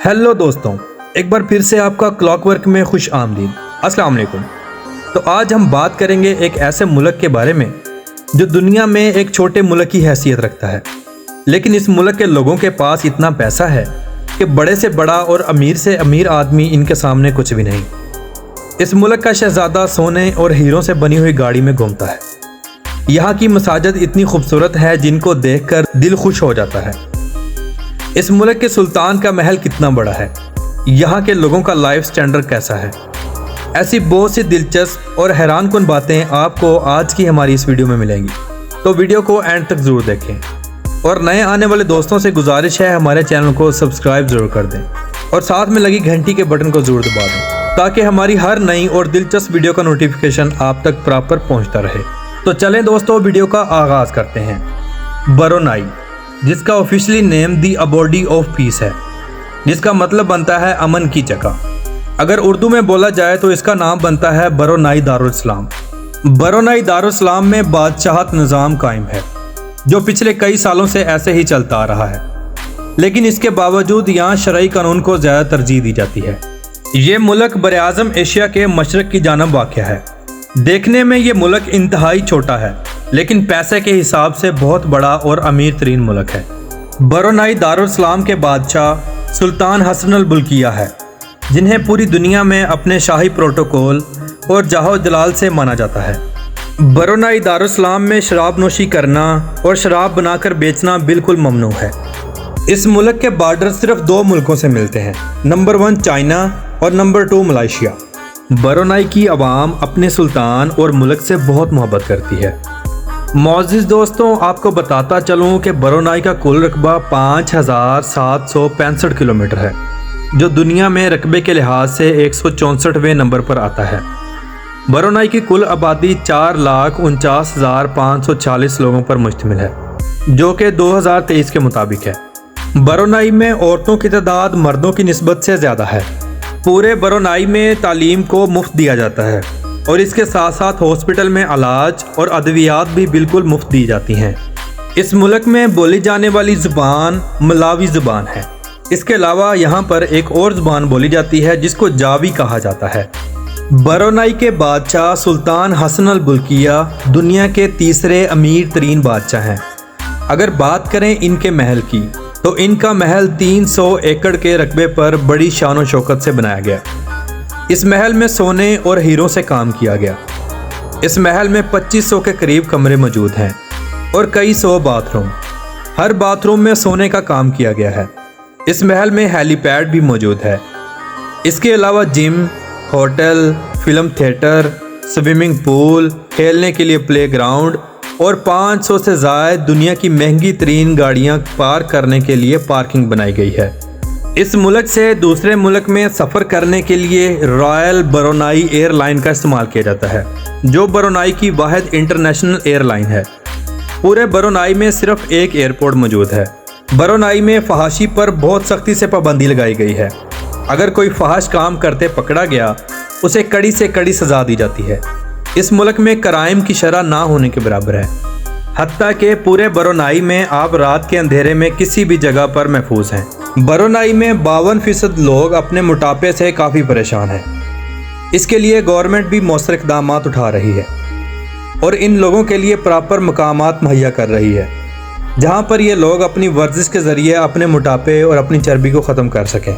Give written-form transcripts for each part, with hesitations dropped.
Hello दोस्तों, एक बार फिर से आपका क्लॉकवर्क में खुश आमदीद। अस्सलाम वालेकुम। तो आज हम बात करेंगे एक ऐसे मुल्क के बारे में जो दुनिया में एक छोटे मुल्क की हैसियत रखता है, लेकिन इस मुल्क के लोगों के पास इतना पैसा है कि बड़े से बड़ा और अमीर से अमीर आदमी इनके सामने कुछ भी नहीं। इस मुल्क का शहजादा सोने और हीरों से बनी हुई गाड़ी में घूमता है। यहाँ की मसाजिद इतनी खूबसूरत है जिनको देखकर दिल खुश हो जाता है। इस मुल्क के सुल्तान का महल कितना बड़ा है, यहाँ के लोगों का लाइफ स्टैंडर्ड कैसा है। ऐसी बहुत सी दिलचस्प और हैरानकुन बातें आपको आज की हमारी इस वीडियो में मिलेंगी, तो वीडियो को एंड तक ज़रूर देखें। और नए आने वाले दोस्तों से गुजारिश है हमारे चैनल को सब्सक्राइब ज़रूर कर दें और साथ में लगी घंटी के बटन को ज़रूर दबा दें ताकि हमारी हर नई और दिलचस्प वीडियो का नोटिफिकेशन आप तक प्रॉपर पहुँचता रहे। तो चलें दोस्तों, वीडियो का आगाज़ करते हैं। ब्रुनाई, जिसका officially name the abode of peace है, जिसका मतलब बनता है अमन की जगह। अगर उर्दू में बोला जाए तो इसका नाम बनता है ब्रुनाई दारुल इस्लाम। ब्रुनाई दारुल इस्लाम में बादशाहत निज़ाम कायम है जो पिछले कई सालों से ऐसे ही चलता आ रहा है, लेकिन इसके बावजूद यहाँ शरई कानून को ज़्यादा तरजीह दी जाती है। ये मुल्क बरआज़म एशिया के मशरक़ की जानब वाक़या है। देखने में ये मुल्क इंतहाई छोटा है, लेकिन पैसे के हिसाब से बहुत बड़ा और अमीर तरीन मुल्क है। ब्रुनाई दारुल इस्लाम के बादशाह सुल्तान हसन अल बुल्किया है, जिन्हें पूरी दुनिया में अपने शाही प्रोटोकॉल और जाहो जलाल से माना जाता है। ब्रुनाई दारुल इस्लाम में शराब नोशी करना और शराब बनाकर बेचना बिल्कुल ममनू है। इस मुल्क के बॉर्डर सिर्फ दो मुल्कों से मिलते हैं, नंबर 1 चाइना और नंबर 2 मलेशिया। ब्रुनाई की आवाम अपने सुल्तान और मुल्क से बहुत मोहब्बत करती है। मोअज़्ज़िज़ दोस्तों, आपको बताता चलूँ कि ब्रुनाई का कुल रकबा 5765 किलोमीटर है, जो दुनिया में रकबे के लिहाज से 164वें नंबर पर आता है। ब्रुनाई की कुल आबादी 4,49,540 लोगों पर मुश्तमिल है, जो कि 2023 के मुताबिक है। ब्रुनाई में औरतों की तादाद मर्दों की निस्बत से ज़्यादा है। पूरे ब्रुनाई में तालीम को मुफ्त दिया जाता है और इसके साथ साथ हॉस्पिटल में इलाज और अद्वियात भी बिल्कुल मुफ्त दी जाती हैं। इस मुल्क में बोली जाने वाली ज़ुबान मलावी ज़ुबान है। इसके अलावा यहाँ पर एक और ज़ुबान बोली जाती है जिसको जावी कहा जाता है। ब्रुनाई के बादशाह सुल्तान हसन अल बुल्किया दुनिया के तीसरे अमीर तरीन बादशाह हैं। अगर बात करें इनके महल की, तो इनका महल 300 एकड़ के रकबे पर बड़ी शान और शौकत से बनाया गया। इस महल में सोने और हीरों से काम किया गया। इस महल में 2500 के करीब कमरे मौजूद हैं और कई सौ बाथरूम। हर बाथरूम में सोने का काम किया गया है। इस महल में हेलीपैड भी मौजूद है। इसके अलावा gym, hotel, film theatre, swimming pool, खेलने के लिए प्लेग्राउंड और 500 से ज़्यादा दुनिया की महंगी तरीन गाड़ियाँ पार्क करने के लिए पार्किंग बनाई गई है। इस मुल्क से दूसरे मुल्क में सफ़र करने के लिए रॉयल ब्रुनाई एयरलाइन का इस्तेमाल किया जाता है, जो ब्रुनाई की वाहिद इंटरनेशनल एयरलाइन है। पूरे ब्रुनाई में सिर्फ एक एयरपोर्ट मौजूद है। ब्रुनाई में फहाशी पर बहुत सख्ती से पाबंदी लगाई गई है। अगर कोई फहाश काम करते पकड़ा गया, उसे कड़ी से कड़ी सज़ा दी जाती है। इस मुल्क में क्राइम की शरह ना होने के बराबर है। हत्ता कि पूरे ब्रुनाई में आप रात के अंधेरे में किसी भी जगह पर महफूज हैं। ब्रुनाई में 52% लोग अपने मोटापे से काफ़ी परेशान हैं। इसके लिए गवर्नमेंट भी मौसर इक़दाम उठा रही है और इन लोगों के लिए प्रॉपर मकामात मुहैया कर रही है, जहां पर ये लोग अपनी वर्जिश के ज़रिए अपने मोटापे और अपनी चर्बी को ख़त्म कर सकें।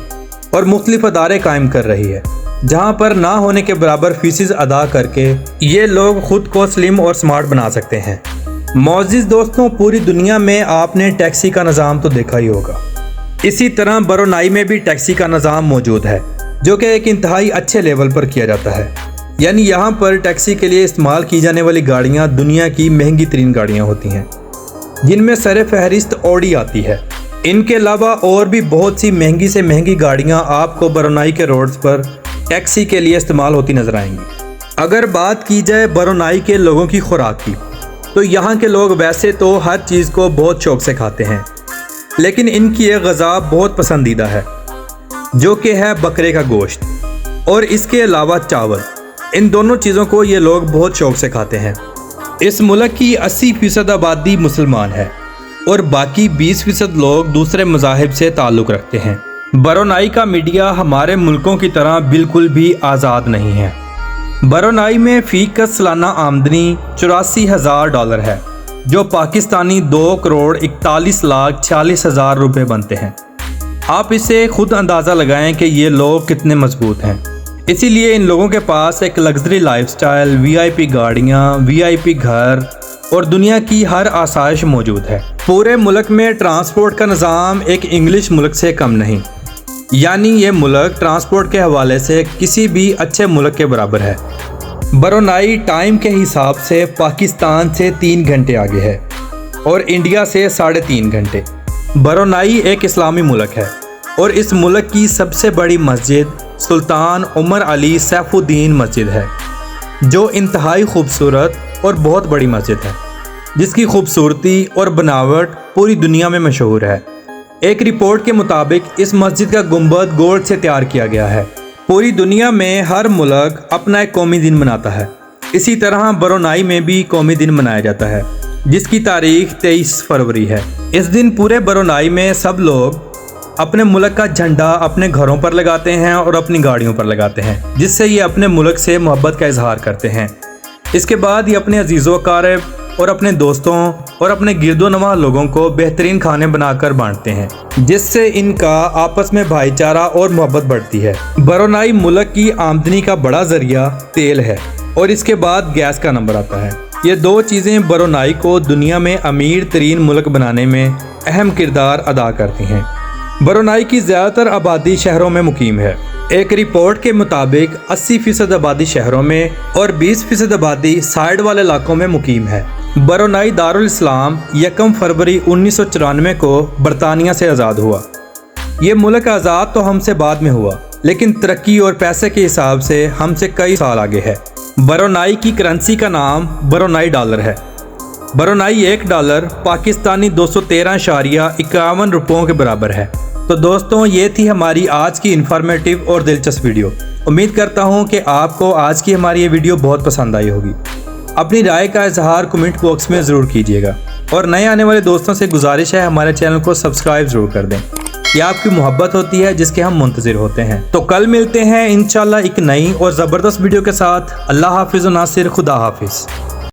और मुख्तलिफ अदारे कायम कर रही है, जहां पर ना होने के बराबर फीसिस अदा करके ये लोग ख़ुद को स्लिम और स्मार्ट बना सकते हैं। मोअज़्ज़िज़ दोस्तों, पूरी दुनिया में आपने टैक्सी का निज़ाम तो देखा ही होगा। इसी तरह ब्रुनाई में भी टैक्सी का निज़ाम मौजूद है, जो कि एक इंतहाई अच्छे लेवल पर किया जाता है। यानी यहाँ पर टैक्सी के लिए इस्तेमाल की जाने वाली गाड़ियाँ दुनिया की महंगी तरीन गाड़ियाँ होती हैं, जिनमें सर फहरिस्त ऑडी आती है। इनके अलावा और भी बहुत सी महंगी से महंगी गाड़ियाँ आपको ब्रुनाई के रोड्स पर टैक्सी के लिए इस्तेमाल होती नजर आएंगी। अगर बात की जाए ब्रुनाई के लोगों की खुराक की, तो यहाँ के लोग वैसे तो हर चीज़ को बहुत शौक से खाते हैं, लेकिन इनकी एक ग़ज़ा बहुत पसंदीदा है, जो कि है बकरे का गोश्त और इसके अलावा चावल। इन दोनों चीज़ों को ये लोग बहुत शौक से खाते हैं। इस मुल्क की 80% आबादी मुसलमान है और बाकी 20% लोग दूसरे मज़ाहिब से ताल्लुक़ रखते हैं। ब्रुनेई का मीडिया हमारे मुल्कों की तरह बिल्कुल भी आज़ाद नहीं है। ब्रुनेई में फ़ीकस सालाना आमदनी $84,000 है, जो पाकिस्तानी 2,41,40,000 रुपये बनते हैं। आप इसे खुद अंदाज़ा लगाएं कि ये लोग कितने मजबूत हैं। इसीलिए इन लोगों के पास एक लग्जरी लाइफस्टाइल, वीआईपी गाड़ियाँ, वीआईपी घर और दुनिया की हर आसाइश मौजूद है। पूरे मुल्क में ट्रांसपोर्ट का निज़ाम एक इंग्लिश मुल्क से कम नहीं, यानी ये मुल्क ट्रांसपोर्ट के हवाले से किसी भी अच्छे मुल्क के बराबर है। ब्रुनेई टाइम के हिसाब से पाकिस्तान से 3 घंटे आगे है और इंडिया से 3.5 घंटे। ब्रुनेई एक इस्लामी मुल्क है और इस मुल्क की सबसे बड़ी मस्जिद सुल्तान उमर अली सैफुद्दीन मस्जिद है, जो इंतहाई खूबसूरत और बहुत बड़ी मस्जिद है, जिसकी खूबसूरती और बनावट पूरी दुनिया में मशहूर है। एक रिपोर्ट के मुताबिक इस मस्जिद का गुंबद गोल्ड से तैयार किया गया है। पूरी दुनिया में हर मुल्क अपना एक कौमी दिन मनाता है। इसी तरह ब्रुनेई में भी कौमी दिन मनाया जाता है, जिसकी तारीख 23 फरवरी है। इस दिन पूरे ब्रुनेई में सब लोग अपने मुल्क का झंडा अपने घरों पर लगाते हैं और अपनी गाड़ियों पर लगाते हैं, जिससे ये अपने मुल्क से मोहब्बत का इजहार करते हैं। इसके बाद ये अपने अजीज़ों अकारिब और अपने दोस्तों और अपने गिरदोनवा लोगों को बेहतरीन खाने बनाकर बांटते हैं, जिससे इनका आपस में भाईचारा और मोहब्बत बढ़ती है। ब्रुनेई मुल्क की आमदनी का बड़ा जरिया तेल है और इसके बाद गैस का नंबर आता है। ये 2 चीज़ें ब्रुनेई को दुनिया में अमीर तरीन मुल्क बनाने में अहम किरदार अदा करती हैं। ब्रुनेई की ज़्यादातर आबादी शहरों में मुकीम है। एक रिपोर्ट के मुताबिक 80% आबादी शहरों में और 20% आबादी साइड वाले इलाकों में मुकीम है। ब्रुनेई दारुल इस्लाम 1 फरवरी 1994 को बरतानिया से आज़ाद हुआ। ये मुल्क आज़ाद तो हमसे बाद में हुआ, लेकिन तरक्की और पैसे के हिसाब से हमसे कई साल आगे है। ब्रुनेई की करेंसी का नाम ब्रुनेई डॉलर है। ब्रुनेई $1 पाकिस्तानी 213.51 रुपयों के बराबर है। तो दोस्तों, ये थी हमारी आज की इन्फॉर्मेटिव और दिलचस्प वीडियो। उम्मीद करता हूँ कि आपको आज की हमारी ये वीडियो बहुत पसंद आई होगी। अपनी राय का इजहार कमेंट बॉक्स में ज़रूर कीजिएगा और नए आने वाले दोस्तों से गुजारिश है हमारे चैनल को सब्सक्राइब ज़रूर कर दें। ये आपकी मोहब्बत होती है जिसके हम मुंतज़िर होते हैं। तो कल मिलते हैं इंशाल्लाह एक नई और ज़बरदस्त वीडियो के साथ। अल्लाह हाफिज़ व नासिर, खुदा हाफिज़।